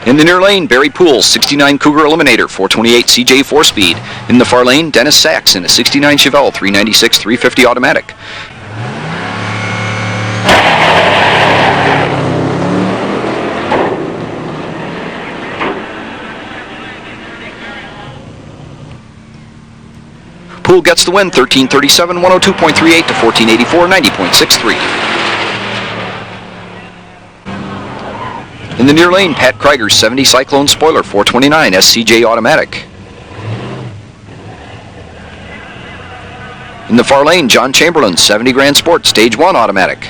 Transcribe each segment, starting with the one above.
In the near lane, Barry Poole, 69 Cougar Eliminator, 428 CJ 4-speed. In the far lane, Dennis Sachs in a 69 Chevelle, 396 350 automatic. Poole gets the win, 13:37, 102.38 to 14:84, 90.63. In the near lane, Pat Krieger's 70 Cyclone Spoiler, 429 SCJ automatic. In the far lane, John Chamberlain, 70 Grand Sport, Stage 1 automatic.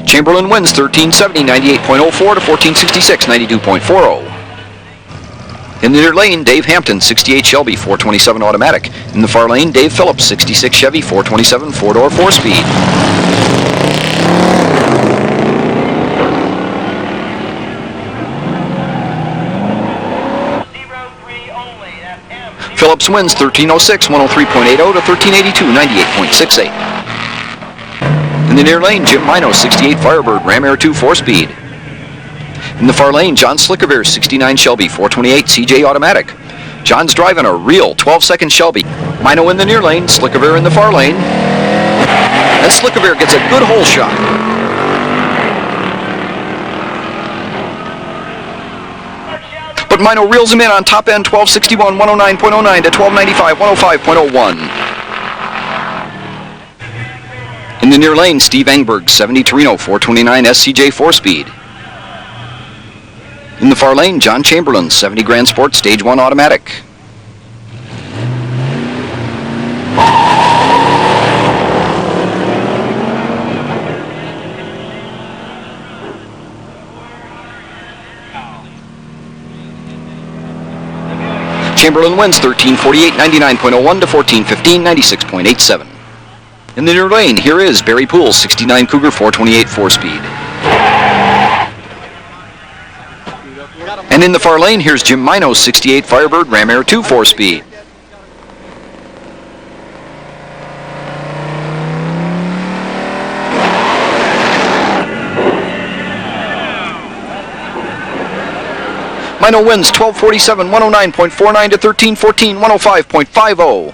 Chamberlain wins 13:70, 98.04 to 14:66, 92.40. In the near lane, Dave Hampton, 68 Shelby, 427 automatic. In the far lane, Dave Phillips, 66 Chevy, 427 4-door 4-speed. Phillips wins 13:06, 103.80 to 13:82, 98.68. In the near lane, Jim Mino, 68 Firebird, Ram Air II 4-speed. In the far lane, John Slickerbeer, 69 Shelby, 428 CJ automatic. John's driving a real 12-second Shelby. Mino in the near lane, Slickerbeer in the far lane. And Slickerbeer gets a good hole shot. But Mino reels him in on top end, 1261, 109.09 to 1295, 105.01. In the near lane, Steve Engberg, 70 Torino, 429 SCJ 4-speed. In the far lane, John Chamberlain, 70 Grand Sport, Stage 1 automatic. Chamberlain wins 13:48, 99.01 to 14:15, 96.87. In the near lane, here is Barry Poole, 69 Cougar, 428 4-speed. And in the far lane, here's Jim Mino, 68 Firebird, Ram Air II 4-speed. Mino wins 12:47, 109.49 to 13:14, 105.50.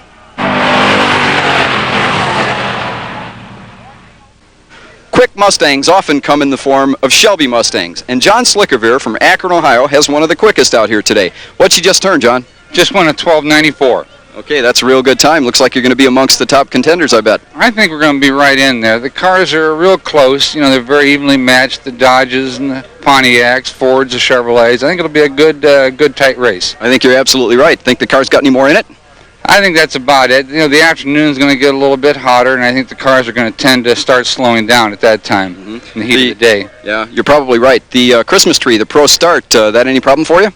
Quick Mustangs often come in the form of Shelby Mustangs, and John Slickerbeer from Akron, Ohio has one of the quickest out here today. What'd you just turn, John? Just won a 12:94. Okay, that's a real good time. Looks like you're going to be amongst the top contenders, I bet. I think we're going to be right in there. The cars are real close. You know, they're very evenly matched, the Dodges and the Pontiacs, Fords, the Chevrolets. I think it'll be a good tight race. I think you're absolutely right. Think the car's got any more in it? I think that's about it. You know, the afternoon's going to get a little bit hotter, and I think the cars are going to tend to start slowing down at that time in the heat of the day. Yeah, you're probably right. The Christmas tree, the Pro Start, that any problem for you?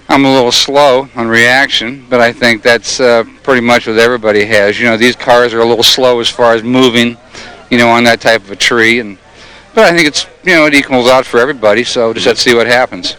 I'm a little slow on reaction, but I think that's pretty much what everybody has. You know, these cars are a little slow as far as moving, you know, on that type of a tree. But I think it's, you know, it equals out for everybody, so just have to see what happens.